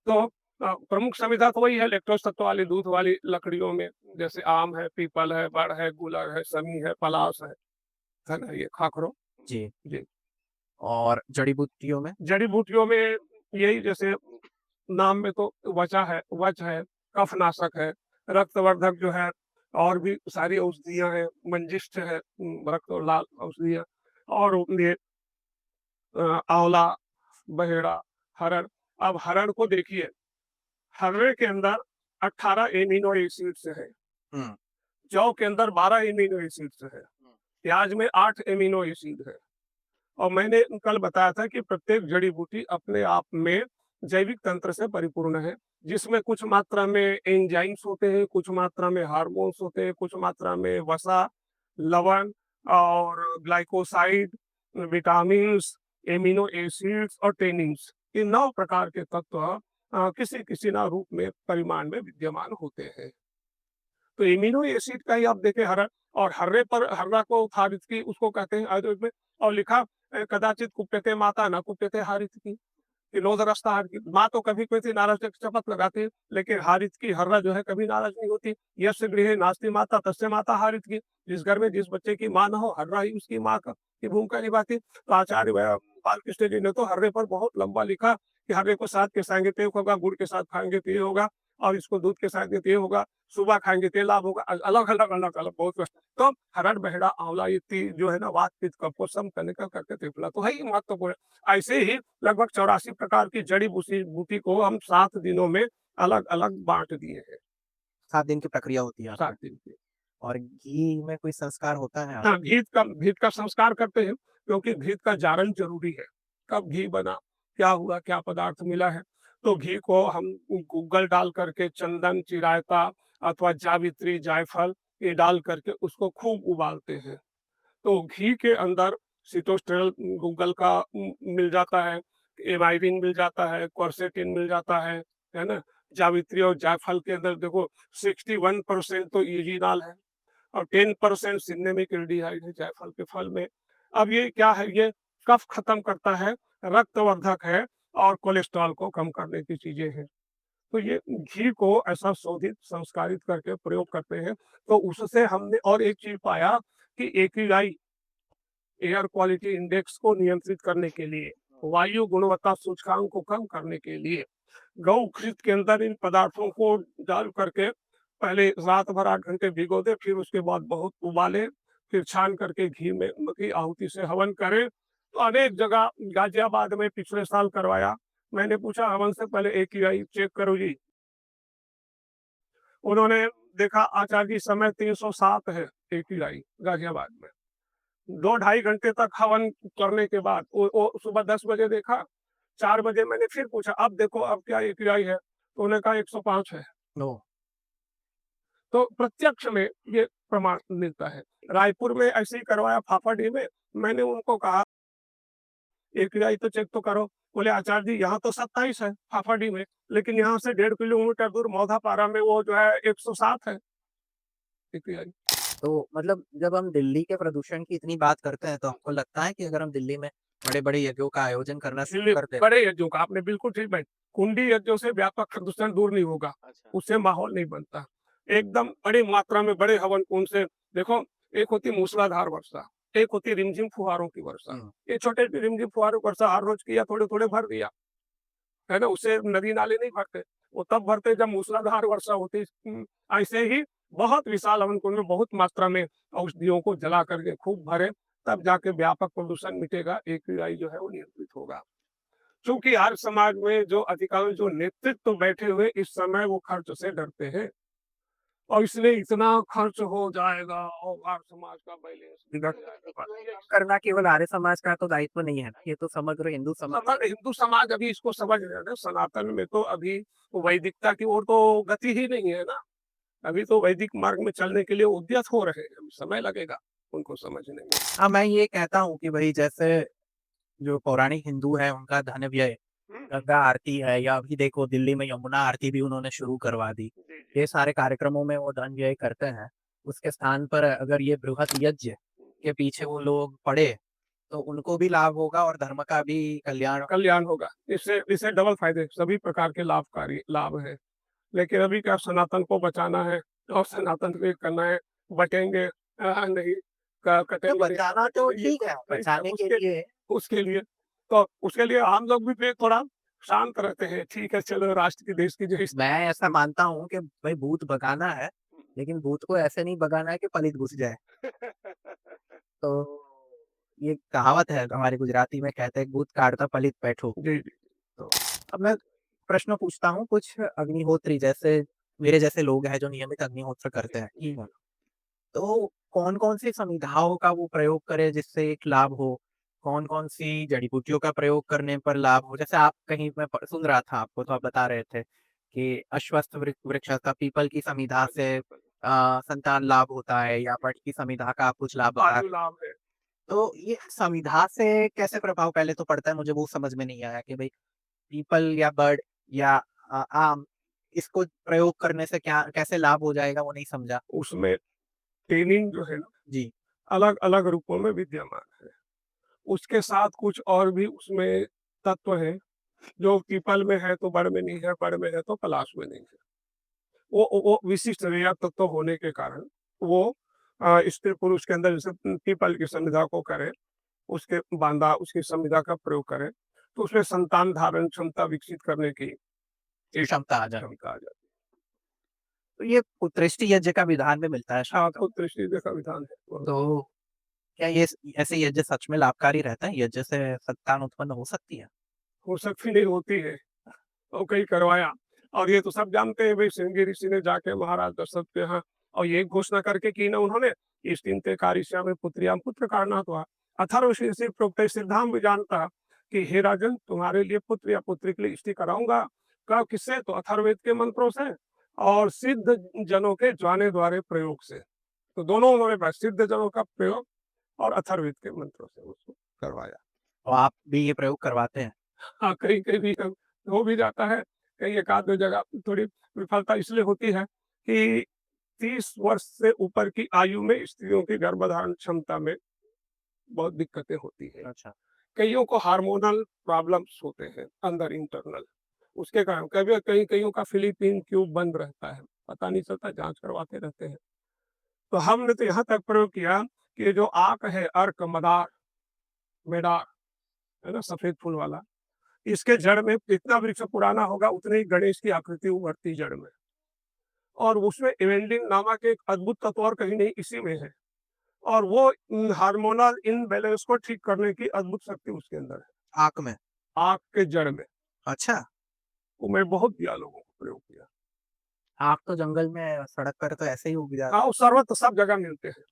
तो प्रमुख संविधा तो वही है लैक्टोज तत्व वाली दूध वाली लकड़ियों में, जैसे आम है, पीपल है, बड़ है, गुलर है, समी है, पलास है ना, ये खाखरो। जी। जी। और जड़ी बूटियों में? जड़ी बूटियों में यही जैसे नाम में तो वच है, कफनाशक है, रक्तवर्धक जो है, और भी सारी औषधियां हैं, मंजिष्ठ है, रक्त और लाल औषधियां, और ये आंवला, बहेड़ा, हरड़। अब हरड़ को देखिए, हर्रे के अंदर 18 एमिनो एसिड्स है, जौ के अंदर 12 एमिनो एसिड्स है, प्याज में 8 एमिनो एसिड है। और मैंने कल बताया था कि प्रत्येक जड़ी बूटी अपने आप में जैविक तंत्र से परिपूर्ण है, जिसमें कुछ मात्रा में एंजाइम्स होते हैं, कुछ मात्रा में हार्मोन्स होते हैं, कुछ मात्रा में वसा, लवण और ग्लाइकोसाइड, विटामिन, एमिनो एसिड्स और टेनिन्स, ये 9 प्रकार के तत्व किसी किसी ना रूप में परिमाण में विद्यमान होते हैं। तो एमिनो एसिड का ही आप देखें हर्रा, और हर्रे पर हर्रा को खारिज की उसको कहते हैं आयुर्वेद में, और लिखा कदाचित कुप्यते माता न कुप्यते हारित की रोज-रस्ता हार की माँ तो कभी कोई सी नाराज़ शपथ लगाती है, लेकिन हारित की हर्रा जो है कभी नाराज़ नहीं होती। यस्य गृहे नास्ति माता तस्य माता हारित की। जिस घर में जिस बच्चे की माँ ना हो, हर्रा ही उसकी माँ का की भूमिका निभाती। तो आचार्य बालकृष्ण जी ने तो हर्रे पर बहुत लंबा लिखा कि हर्रे को साथ के खाएँगे तो ये होगा, गुड़ के साथ खाएँगे तो ये होगा और इसको दूध के साथ देंगे तो ये होगा, सुबह खाएँगे तो ये लाभ होगा। अलग-अलग, अलग-अलग बहुत तो हरड़, बहेड़ा, आँवला ये जो है ना वात, पित्त, कफ को सम करने का करके त्रिफला तो है ही महत्वपूर्ण। ऐसे ही लगभग 84 प्रकार की जड़ी-बूटी बूटी को हम 7 दिनों में अलग-अलग बाँट दिए हैं। 7 दिन की प्रक्रिया होती है 7 आपकी। दिन की। और घी में कोई संस्कार होता है आप? हाँ, घीत का संस्कार करते हैं क्योंकि घीत का जारन ज़रूरी है। कब घी बना, क्या हुआ, क्या पदार्थ मिला है। तो घी को हम गूगल डाल करके चंदन, चिरायता अथवा जावित्री, जायफल ये डाल करके उसको खूब उबालते हैं। तो घी के अंदर सिटोस्टेरॉल गूगल का मिल जाता है, एमाइरिन मिल जाता है, क्वर्सेटिन मिल जाता है ना? जावित्री और जायफल के अंदर देखो 61% तो यूजिनॉल है और 10% सिनेमिक एल्डिहाइड है जायफल के फल में। अब ये क्या है? ये कफ खत्म करता है, रक्तवर्धक है और कोलेस्ट्रॉल को कम करने की चीज़ें हैं। तो ये घी को ऐसा शोधित, संस्कारित करके प्रयोग करते हैं। तो उससे हमने और एक चीज़ पाया कि एक्यूआई एयर क्वालिटी इंडेक्स को नियंत्रित करने के लिए, वायु गुणवत्ता सूचकांक को कम करने के लिए गौ घृत के अंदर इन पदार्थों को डाल करके पहले रात भर 8 घंटे भिगो दे, फिर उसके बाद बहुत उबाले, फिर छान करके घी में की आहुति से हवन करें। तो अनेक जगह गाजियाबाद में पिछले साल करवाया। मैंने पूछा हवन से पहले एक्यूआई चेक करो जी। उन्होंने देखा आचार्य जी समय 307 है एक्यूआई गाजियाबाद में। 2 ढाई घंटे तक हवन करने के बाद वो सुबह 10 बजे देखा, 4 बजे मैंने फिर पूछा, अब देखो अब क्या एपीआई है? तो उन्होंने कहा 105 है। ओह! तो प्रत्यक्ष में ये प्रमाण मिलता है। रायपुर में ऐसे ही करवाया फाफाडी में, मैंने उनको कहा एपीआई तो चेक तो करो। बोले आचार्य जी यहाँ तो 27 है फाफाडी में, लेकिन यहाँ से 1.5 किलोमीटर दूर मौधापारा में वो जो है 107 है एपीआई। तो मतलब जब हम दिल्ली के प्रदूषण की इतनी बात करते हैं, तो आपको लगता है कि अगर हम दिल्ली में बड़े-बड़े यज्ञों का आयोजन करना शुरू दिल्ली कर दें, बड़े यज्ञों का आपने बिल्कुल ठीक बात। कुंडी यज्ञों से व्यापक प्रदूषण दूर नहीं होगा, अच्छा। उससे माहौल नहीं बनता। एकदम बड़ी मात्रा में बड़े हवन कुंड से देखो, एक होती मूसलाधार वर्षा, एक होती रिमझिम फुहारों की वर्षा। हुँ। ये छोटे रिमझिम फुहारों की वर्षा हर रोज किया, थोड़े-थोड़े भर दिया, है ना? उससे नदी नाले नहीं भरते, वो तब भरते जब मूसलाधार वर्षा होती। ऐसे ही बहुत विशाल हवन कुंड में बहुत मात्रा में औषधियों को जला करके खूब भरे, तब जाके व्यापक प्रदूषण मिटेगा, एक्यूआई जो है वो नियंत्रित होगा। चूंकि हर समाज में जो अधिकांश जो नेतृत्व बैठे हुए इस समय वो खर्च से डरते हैं और इसलिए इतना खर्च हो जाएगा और हर समाज का बैलेंस बिगड़ जाएगा। करना केवल आर्य समाज का तो दायित्व नहीं है ना, ये तो समग्र हिंदू समाज मगर हिंदू समाज अभी इसको समझ रहे हैं ना, सनातन में तो अभी वैदिकता की ओर तो गति ही नहीं है ना। अभी तो वैदिक मार्ग में चलने के लिए उद्यत हो रहे हैं, अभी समय लगेगा उनको समझने में। हाँ, मैं ये कहता हूँ कि भई जैसे जो पौराणिक हिंदू हैं, उनका धन व्यय, हम्म, गंगा आरती है या अभी देखो दिल्ली में यमुना आरती भी उन्होंने शुरू करवा दी। जी जी। ये सारे कार्यक्रमों में वो धन व्यय करते हैं। उसके स्थान पर अगर ये बृहत यज्ञ के पीछे वो लोग पड़े, तो उनको भी लाभ होगा और धर्म का भी कल्याण। कल्याण होगा, इससे इससे डबल फायदे, सभी प्रकार के लाभकारी लाभ है। लेकिन अभी क्या सनातन को बचाना है और सनातन को ये करना है, बटेंगे नहीं तो कटेंगे नहीं, बचाना तो बटेंगे ठीक है, बचाने के उसके लिए उसके लिए तो उसके लिए हम लोग भी फिर थोड़ा शांत रहते हैं। ठीक है, चलो राष्ट्र की देश की जो मैं ऐसा मानता हूँ कि भई भूत भगाना है, लेकिन भूत को ऐसे नहीं भगाना है कि पलित घुस जाए। तो ये कहावत है हमारे गुजराती में कहते हैं भूत काढ़ता पलित पैठो। जी जी। तो अब मैं प्रश्न पूछता हूँ कुछ अग्निहोत्री जैसे मेरे जैसे लोग हैं जो नियमित अग्निहोत्र करते हैं। ठीक है। तो कौन-कौन सी संविधाओं का वो प्रयोग करें जिससे एक लाभ हो? कौन-कौन सी जड़ी-बूटियों का प्रयोग करने पर लाभ हो? जैसे आप कहीं मैं सुन रहा था आपको तो आप बता रहे थे कि अश्वत्थ वृक्ष का पीपल की समिधा से संतान लाभ होता है या वट की समिधा का आप कुछ लाभ बता वायु रहे। लाभ है। तो ये समिधा से कैसे प्रभाव पहले तो पड़ता है मुझे वो समझ में नहीं आया कि भई पीपल या बर्ड या आम इसको प्रयोग करने से क्या कैसे लाभ हो जाएगा वो नहीं समझा। उसमें ट्रेनिंग जो है ना जी। अलग अलग रूपों में विद्यमान है। उसके साथ कुछ और भी उसमें तत्व हैं, जो पीपल में है तो बड़ में नहीं है, बड़ में है तो पलाश में नहीं है। वो विशिष्ट रेया तत्व होने के कारण वो स्त्री-पुरुष के अंदर जैसे पीपल की संविधा को करें, उसके बांदा उसकी संविधा का प्रयोग करें, तो उसमें संतान धारण क्षमता विकसित करने की एक क्षमता आ जाती है। क्षमता आ जाती तो ये पुत्रेष्टि यज्ञ का विधान में मिलता है है। हाँ, शायद। तो दृष्टि का विधान है। तो क्या ये ऐसे यज्ञ सच में लाभकारी रहता है? यज्ञ से संतान उत्पन्न हो सकती है? हो सकती नहीं होती है, तो कई करवाया। और ये तो सब जानते हैं भाई, श्रृंगी ऋषि ने जाके महाराज दशरथ के यहाँ और ये घोषणा करके की ना उन्होंने, इस तीन ते कारिष्या में पुत्रियाम पुत्र कारणा हुआ। अथर्वशीर्ष प्रोक्त सिद्धांत भी जानता कि हे राजन, तुम्हारे लिए पुत्र या पुत्री के लिए इष्टि कराऊंगा। कब किससे? तो अथर्ववेद के मंत्रों से और सिद्ध जनों के जाने द्वारे प्रयोग से। तो दोनों उन्होंने सिद्ध जनों का प्रयोग और अथर्ववेद के मंत्रों से उसको करवाया। तो आप भी ये प्रयोग करवाते हैं? हाँ, कहीं-कहीं भी हो भी जाता है, कहीं एक आध 2 जगह थोड़ी विफलता इसलिए होती है कि 30 वर्ष से ऊपर की आयु में स्त्रियों की गर्भधारण क्षमता में बहुत दिक्कतें होती हैं। अच्छा। कइयों को हार्मोनल प्रॉब्लम्स होते हैं अंदर इंटरनल, उसके कारण कभी कहीं-कइयों का फ़िलिपीन ट्यूब बंद रहता है, पता नहीं चलता, जाँच करवाते रहते हैं। तो हमने तो यहाँ तक प्रयोग किया कि ये जो आक है, अर्क, मदार, मेदार, है ना? सफ़ेद फूल वाला, इसके जड़ में जितना वृक्ष पुराना होगा उतनी ही गणेश की आकृति उभरती जड़ में। और उसमें इवेंडिन नामक एक अद्भुत तत्व और कहीं नहीं इसी में है। और वो हार्मोनल इनबैलेंस को ठीक करने की अद्भुत शक्ति उसके अंदर है, आँख में? आँख के जड़ में। अच्छा। वो मैं बहुत दिया लोगों को प्रयोग किया। आँख तो जंगल में सड़क पर तो ऐसे ही उग हाँ, जाता वो है। सर्वत्र सब जगह मिलते हैं।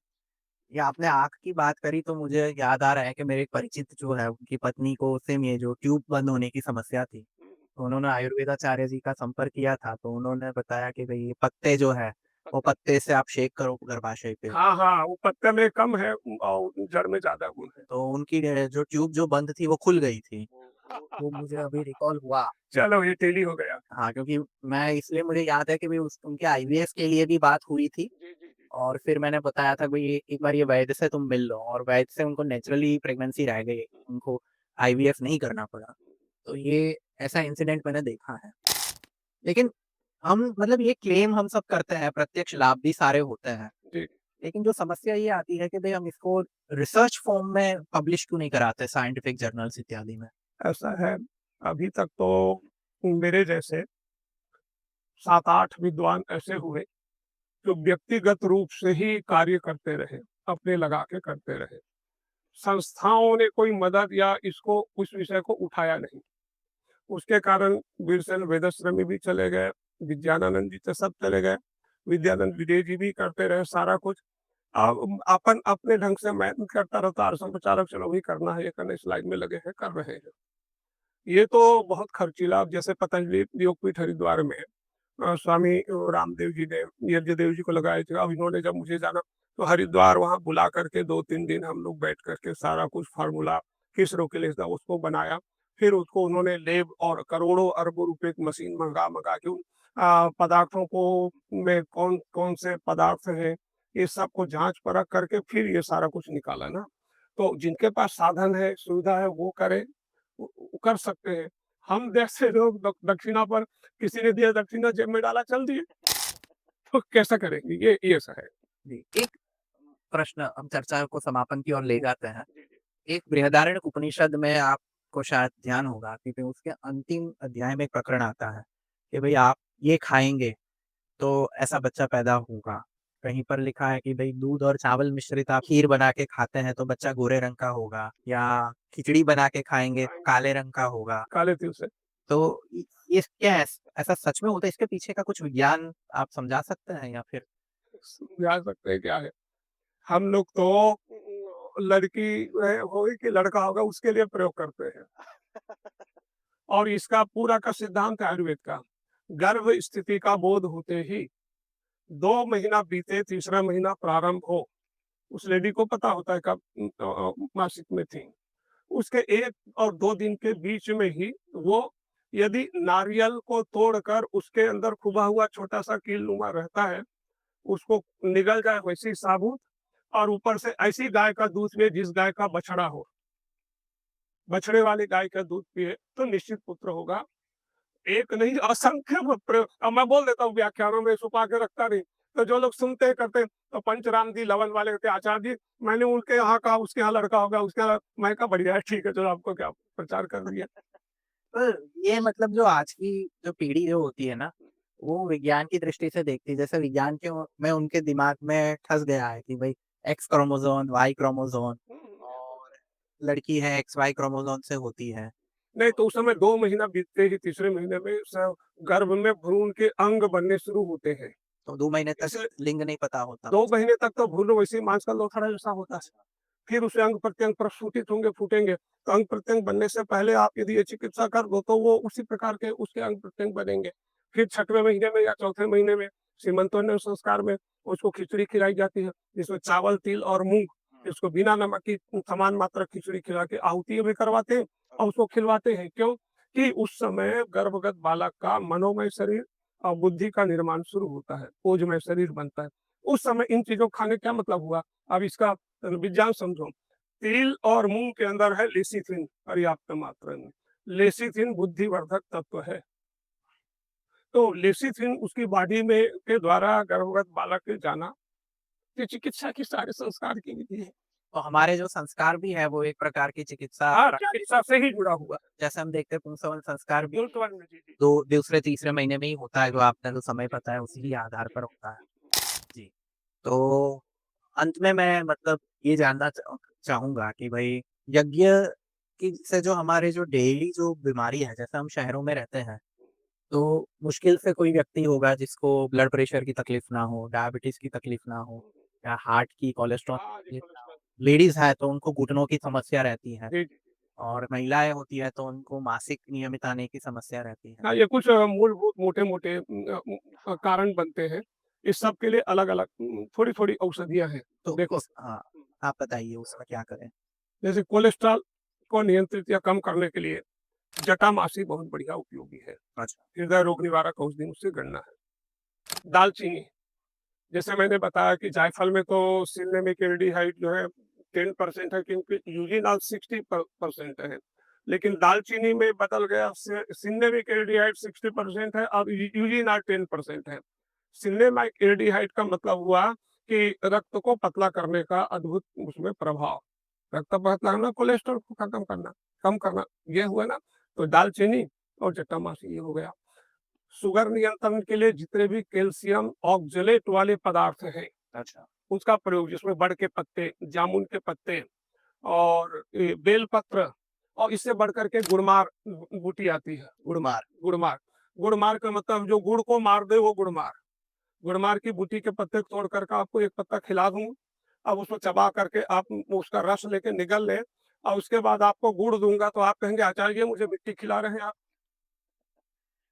ये आपने आँख की बात करी तो मुझे याद आ रहा है कि मेरे एक परिचित जो है उनकी पत्नी को सेम ये जो ट्यूब बंद होने की समस्या थी। तो उन्होंने आयुर्वेदाचार्य जी का संपर्क किया था, तो उन्होंने बताया कि भई ये पत्ते जो है, वो पत्ते से आप शेक करो गर्भाशय पे। हाँ, हाँ, वो पत्ते में कम है और जड़ में ज़्यादा गुण है। तो उनकी जो ट्यूब जो बंद थी वो खुल गई थी। वो मुझे अभी रिकॉल हुआ। चलो ये टेली हो गया। हाँ, क्योंकि मैं इसलिए मुझे याद है कि भई उस उनके आईवीएफ के लिए भी बात हुई थी। जी, जी, जी। और फिर मैंने बताया था भई एक बार ये वैद्य से तुम मिल लो, और वैद्य से उनको नेचुरली प्रेगनेंसी रह गई, उनको आईवीएफ नहीं करना पड़ा। तो ये ऐसा इंसिडेंट मैंने देखा है। लेकिन हम मतलब ये क्लेम हम सब करते हैं, प्रत्यक्ष लाभ भी सारे होते हैं। जी, लेकिन जो समस्या ये आती है कि भई हम इसको रिसर्च फॉर्म में पब्लिश क्यों नहीं कराते साइंटिफिक जर्नल्स इत्यादि में? ऐसा है। अभी तक तो मेरे जैसे 7-8 विद्वान ऐसे हुए जो व्यक्तिगत रूप से ही कार्य करते रहे, अपने लगा के करते रहे। संस्थाओं ने कोई मदद या इसको उस विषय को उठाया नहीं। उसके कारण वीरसेन वेदाश्रमी भी चले गए, विज्ञानानंद जी तो सब चले गए, विद्यानंद विजय जी भी करते रहे सारा कुछ। अपन अपने ढंग से मैं करता रहता आर संप्रचारक, चलो भी करना है, ये करने इस लाइन में लगे हैं, कर रहे हैं। ये तो बहुत खर्चीला, अब जैसे पतंजलि योगपीठ हरिद्वार में स्वामी रामदेव जी ने यज्ञदेव जी को लगाए थे। अब इन्होंने जब मुझे जाना तो हरिद्वार वहाँ बुला करके 2-3 दिन हम लोग बैठ करके सारा कुछ फार्मूला किस रोग के लिए था उसको बनाया। फिर उसको उन्होंने लेब और करोड़ों अरबों रुपए की मशीन मंगा के उन पदार्थों को में कौन से पदार्थ हैं, ये सबको जांच परख करके फिर ये सारा कुछ निकाला ना। तो जिनके पास साधन है, सुविधा है, वो करें, वो कर सकते हैं। हम जैसे लोग दक्षिणा पर, किसी ने दिया दक्षिणा जेब में डाला चल दिए, तो कैसा करेंगे? ये ऐसा है। जी। एक प्रश्न हम चर्चा को समापन की ओर ले जाते हैं। जी, जी। एक बृहदारण्यक उपनिषद में आपको शायद ध्यान होगा कि भई उसके अंतिम अध्याय में एक प्रकरण आता है कि भई आप ये खाएँगे तो ऐसा बच्चा पैदा होगा। कहीं पर लिखा है कि भई दूध और चावल मिश्रित आप खीर बना के खाते हैं तो बच्चा गोरे रंग का होगा, या खिचड़ी बना के खाएँगे तो काले रंग का होगा। काले तिल से तो ये क्या ऐसा सच में होता है? इसके पीछे का कुछ विज्ञान आप समझा सकते हैं या फिर? समझा सकते हैं क्या है। हम लोग तो लड़की होगी कि लड़का होगा उसके लिए प्रयोग करते हैं। और इसका पूरा का सिद्धांत है आयुर्वेद का। गर्भ स्थिति का बोध होते ही 2 महीना बीते, तीसरा महीना प्रारंभ हो, उस लेडी को पता होता है कब मासिक में थी। उसके 1 और 2 दिन के बीच में ही वो यदि नारियल को तोड़कर उसके अंदर खुदा हुआ छोटा-सा कील-नुमा रहता है, उसको निगल जाए वैसे ही साबुत, और ऊपर से ऐसी गाय का दूध पिए जिस गाय का बछड़ा हो। बछड़े वाली गाय का दूध पिए तो निश्चित पुत्र होगा। एक नहीं असंख्य अब मैं बोल देता हूँ व्याख्यानों में छुपा के रखता नहीं। तो जो लोग सुनते करते तो पंचराम जी लवन वाले कहते आचार्य जी मैंने उनके यहाँ कहा उसके यहाँ लड़का होगा उसके यहाँ मैं कहा बढ़िया है ठीक है चलो आपको क्या प्रचार कर दिया। तो ये मतलब जो आज की जो पीढ़ी जो होती है ना, वो विज्ञान की दृष्टि से देखती है। जैसे विज्ञान के में उनके दिमाग में ठस गया है कि भई एक्स क्रोमोज़ोम, वाई क्रोमोज़ोम और लड़की है एक्स वाई क्रोमोज़ोम से होती है। नहीं तो उस समय 2 महीना बीतते ही तीसरे महीने में गर्भ में भ्रूण के अंग बनने शुरू होते हैं। तो 2 महीने तक इसे लिंग नहीं पता होता। 2 महीने तक तो भ्रूण वैसे ही मांस का लोथड़ा जैसा होता है। फिर उसे अंग प्रत्यंग प्रस्फुटित होंगे, फूटेंगे। तो अंग प्रत्यंग बनने से पहले आप यदि ये चिकित्सा कर दो तो वो उसी प्रकार के उसके अंग प्रत्यंग बनेंगे। फिर 6वें महीने में या चौथे महीने में सीमंतोन्नय संस्कार में उसको खिचड़ी खिलाई जाती है, जिसमें चावल, तिल और मूँग इसको बिना नमक की समान मात्रा खिचड़ी खिला के आहुति भी करवाते हैं और उसको खिलवाते हैं। क्यों? कि उस समय गर्भगत बालक का मनोमय शरीर और बुद्धि का निर्माण शुरू होता है, ओजमय शरीर बनता है। उस समय इन चीज़ों को खाने का क्या मतलब हुआ? अब इसका विज्ञान समझो। तिल और मूंग के अंदर है लेसिथिन पर्याप्त मात्रा में। लेसिथिन बुद्धिवर्धक तत्व है। तो लेसिथिन उसकी बॉडी में के द्वारा गर्भवत बालक के जाना ये चिकित्सा की सारे संस्कार की विधि है। तो हमारे जो संस्कार भी है वो एक प्रकार की चिकित्सा हाँ, चिकित्सा से ही जुड़ा हुआ है। जैसे हम देखते हैं पुंसवन संस्कार भी गुरुत्वाकर्षण जी, जी। दो दूसरे तीसरे महीने में ही होता है, जो आपने जो समय बताया उसी के आधार पर होता है। जी। तो अंत में मैं मतलब ये जानना चाहूँगा कि भई यज्ञ की से जो हमारे जो डेली जो बीमारी है, जैसे हम शहरों में रहते हैं, तो मुश्किल से कोई व्यक्ति होगा जिसको ब्लड प्रेशर की तकलीफ ना हो, डायबिटीज़ की तकलीफ ना हो या हार्ट की, कोलेस्ट्रॉल हाँ की जी, तकलीफ ना हो। कोलेस्ट्रॉल। लेडीज़ हैं तो उनको घुटनों की समस्या रहती है जी, जी। और महिलाएँ होती हैं तो उनको मासिक नियमित आने की समस्या रहती है। हाँ, ये कुछ मूलभूत मोटे-मोटे कारण बनते हैं। इस सब के लिए अलग-अलग थोड़ी-थोड़ी औषधियाँ हैं। तो देखो, हाँ, आप बताइए उसमें क्या करें? जैसे कोलेस्ट्रॉल को नियंत्रित या कम करने के लिए जटामासी बहुत बढ़िया उपयोगी है। अच्छा, हृदय रोग निवारक औषधि उससे गणना है। दालचीनी, जैसे मैंने बताया कि जायफल में तो सिनेमिक एल्डिहाइड जो है 10% है किंतु यूजिनॉल 60% है। लेकिन दालचीनी में बदल गया सिनेमिक एल्डिहाइड 60% है और यूजिनॉल 10% है। सिनेमिक एल्डिहाइड का मतलब हुआ कि रक्त को पतला करने का अद्भुत उसमें प्रभाव। रक्त पतला करना, कोलेस्ट्रॉल को खत्म करना, कम करना, ये हुआ ना। तो दालचीनी और जटामासी ये हो गया। शुगर नियंत्रण के लिए जितने भी कैल्शियम ऑक्जेलेट वाले पदार्थ हैं अच्छा। उसका प्रयोग, जिसमें बड़ के पत्ते, जामुन के पत्ते और बेलपत्र और इससे बढ़कर के गुड़मार बूटी आती है। गुड़मार, गुड़मार, गुड़मार का मतलब जो गुड़ को मार दे वो गुड़मार। गुड़मार की बूटी के पत्ते तोड़ करके आपको एक पत्ता खिला दूँ, अब उसको चबा करके आप उसका रस लेके निगल लें और उसके बाद आपको गुड़ दूँगा तो आप कहेंगे आचार्य जी मुझे मिट्टी खिला रहे हैं आप।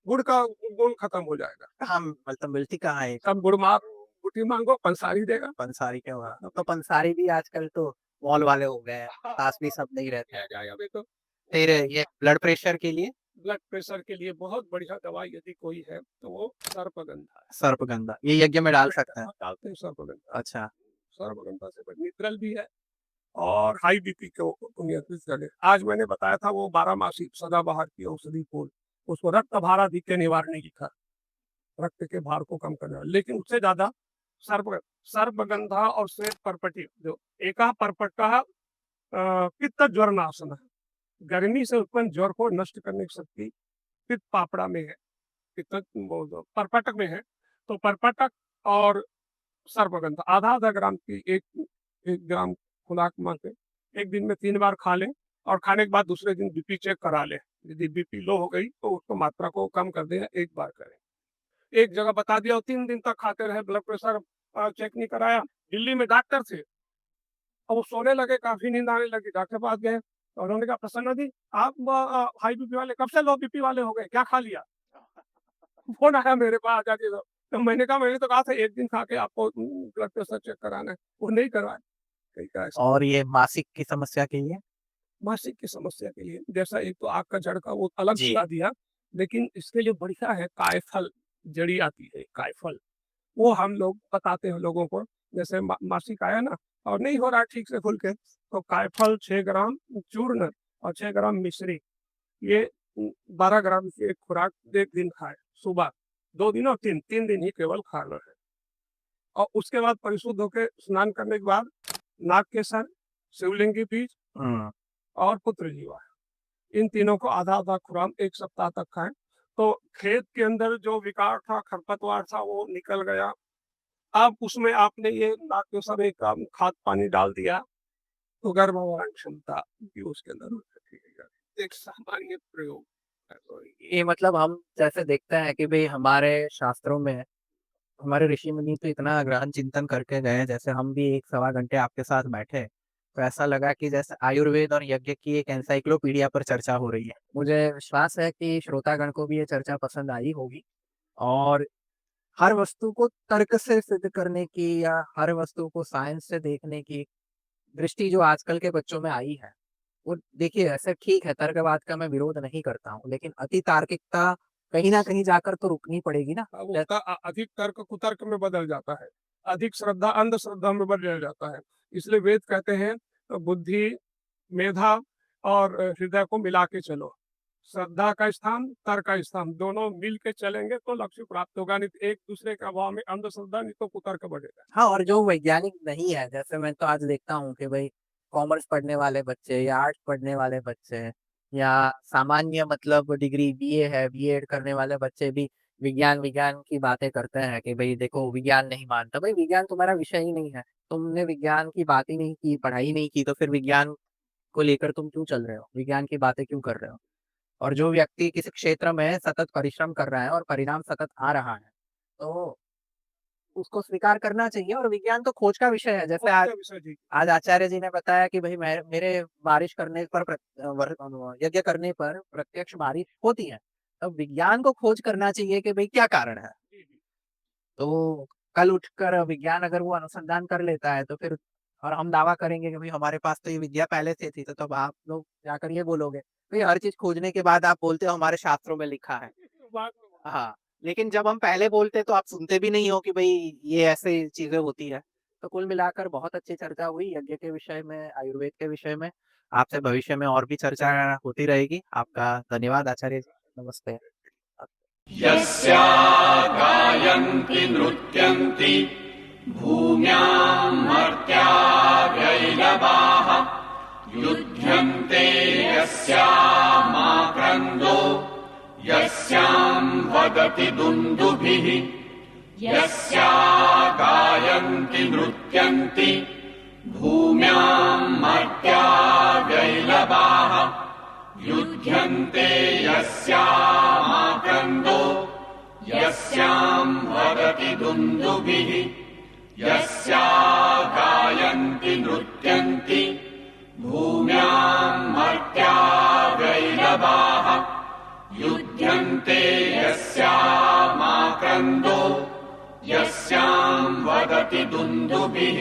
गुड़ का गुण खत्म हो जाएगा। कहाँ मतलब मिलती कहाँ है? तब गुड़मार बूटी माँगो, पंसारी देगा। पंसारी क्या हुआ? अब तो पंसारी भी आजकल तो मॉल वाले हो गए हैं, पास भी सब नहीं रहते हैं। अभी तो फिर ये ब्लड प्रेशर के लिए ब्लड प्रेशर के लिए बहुत बढ़िया दवाई यदि कोई है तो वो सर्पगंधा है। सर्पगंधा, ये यज्ञ में डाल सकते हैं? हाँ, डालते हैं सर्पगंधा। अच्छा, सर्पगंधा से न्यूट्रल भी है और हाई बीपी को नियंत्रित करे। आज मैंने बताया था वो 12 मासी सदाबहार की औषधि फूल, उसको रक्त भाराधिक्य निवारणी की था, रक्त के भार को कम करने वाला। लेकिन उससे ज्यादा सर्प सर्पगंधा और श्वेत परपटी जो एका परपटा पित्त ज्वर नाशन है। गर्मी से उत्पन्न ज्वर को नष्ट करने की शक्ति पित्त पापड़ा में है, पित्त परपटक में है। तो परपटक और सर्पगंधा आधा आधा ग्राम की एक ग्राम खुराक में से एक दिन में 3 बार खा लें और खाने के बाद दूसरे दिन बीपी चेक करा लें। यदि बीपी लो हो गई तो उसको मात्रा को कम कर दें, एक बार करें। एक जगह बता दिया और 3 दिन तक खाते रहे, ब्लड प्रेशर चेक नहीं कराया। दिल्ली में डॉक्टर थे और वो सोने लगे, काफी नींद आने लगी, डॉक्टर के पास गए और उन्होंने कहा प्रसन्न जी आप हाई बीपी वाले कब से लो बीपी वाले हो गए, क्या खा लिया? फोन आया मेरे पास आचार्य साहब। तो मैंने कहा मैंने तो कहा था एक दिन खा के आपको ब्लड प्रेशर चेक कराना है, वो नहीं करवाया। कहीं का ऐसा और ये मासिक की समस्या के लिए? मासिक की समस्या के लिए जैसा एक तो आग का झड़का वो अलग जी। सुना दिया, लेकिन इसके लिए बढ़िया है कायफल, जड़ी आती है कायफल, वो हम लोग बताते हैं लोगों को। जैसे मासिक आया ना और नहीं हो रहा ठीक से खुल के, तो कायफल 6 ग्राम चूर्ण और 6 ग्राम मिश्री, ये 12 ग्राम की एक खुराक एक दिन खाए, सुबह 2 दिन और 3 दिन ही केवल खाना है। और उसके बाद परिशुद्ध होकर स्नान करने के बाद नाग केसर, शिवलिंग की बीज और पुत्र जीवा, इन तीनों को आधा आधा खुराक 1 सप्ताह तक खाएं। तो खेत के अंदर जो विकार था, खरपतवार था, वो निकल गया। अब उसमें आपने ये नाग केसर एक खाद पानी डाल दिया तो गर्भधारण क्षमता भी उसके अंदर हो सकती है। एक सामान्य प्रयोग है। तो ये मतलब हम जैसे देखते हैं कि भाई हमारे शास्त्रों में हमारे ऋषि मुनि तो इतना गहन चिंतन करके गए, जैसे हम भी 1 सवा घंटे आपके साथ बैठे तो ऐसा लगा कि जैसे आयुर्वेद और यज्ञ की एक एनसाइक्लोपीडिया पर चर्चा हो रही है। मुझे विश्वास है कि श्रोतागण को भी ये चर्चा पसंद आई होगी और हर वस्तु को तर्क से सिद्ध करने की या हर वस्तु को साइंस से देखने की दृष्टि जो आजकल के बच्चों में आई है, वो देखिए ऐसे ठीक है, तर्कवाद का मैं विरोध नहीं करता हूँ, लेकिन अति तार्किकता कहीं ना कहीं जाकर तो रुकनी पड़ेगी ना। अब उसका अधिक तर्क कुतर्क में बदल जाता है, अधिक श्रद्धा अंधश्रद्धा में बदल जाता है। इसलिए वेद कहते हैं बुद्धि, मेधा और हृदय को मिला के चलो। श्रद्धा का स्थान, तर्क का स्थान, दोनों मिल के चलेंगे तो लक्ष्य प्राप्त होगा, नहीं तो एक दूसरे के अभाव में अंधश्रद्धा, नहीं तो कुतर्क बढ़ेगा। हाँ, और जो वैज्ञानिक नहीं है, जैसे मैं तो आज देखता हूँ कि भाई कॉमर्स पढ़ने वाले बच्चे या आर्ट्स पढ़ने वाले बच्चे या सामान्य मतलब डिग्री बीए है, बीएड करने वाले बच्चे भी विज्ञान विज्ञान की बातें करते हैं कि भाई देखो विज्ञान नहीं मानता। भाई विज्ञान तुम्हारा विषय ही नहीं है, तुमने विज्ञान की बात ही नहीं की, पढ़ाई नहीं की, तो फिर विज्ञान को लेकर तुम क्यों चल रहे हो, विज्ञान की बातें क्यों कर रहे हो। और जो व्यक्ति किसी क्षेत्र में सतत परिश्रम कर रहा है और परिणाम सतत आ रहा है, तो उसको स्वीकार करना चाहिए। और विज्ञान तो खोज का विषय है। जैसे आज विषय जी, आज आचार्य जी ने बताया कि भाई मेरे बारिश करने पर यज्ञ करने पर प्रत्यक्ष बारिश होती है, तब विज्ञान को खोज करना चाहिए कि भाई क्या कारण है। तो कल उठकर विज्ञान अगर वो अनुसंधान कर लेता है तो फिर, और हम दावा करेंगे कि भाई हमारे पास तो ये विद्या पहले से थी, तो तब आप लोग जाकर ये बोलोगे भाई हर चीज खोजने के बाद आप बोलते हो हमारे शास्त्रों में लिखा है। बात में हाँ, लेकिन जब हम पहले बोलते तो आप सुनते भी नहीं हो कि भाई ये ऐसे चीजें होती है। तो कुल मिलाकर बहुत अच्छी चर्चा हुई यज्ञ के विषय में, आयुर्वेद के विषय में। आपसे भविष्य में और भी चर्चा होती रहेगी। आपका धन्यवाद आचार्य जी। नमस्ते। यस्या गायन्ति नृत्यन्ति भूम्यां मर्त्या वैरवाः युध्यन्ते यस्यामाक्रन्दो यस्यां वदति दुन्दुभिः यस्या गायन्ति नृत्यन्ति भूम्यां मर्त्या वैरवाः युध्यन्ते यस्यामाक्रन्दो यस्यां वदति दुन्दुभिः यस्या गायन्ति नृत्यन्ति भूम्यां मर्त्या वैरवाः युध्यन्ते यस्यामाक्रन्दो यस्यां वदति दुन्दुभिः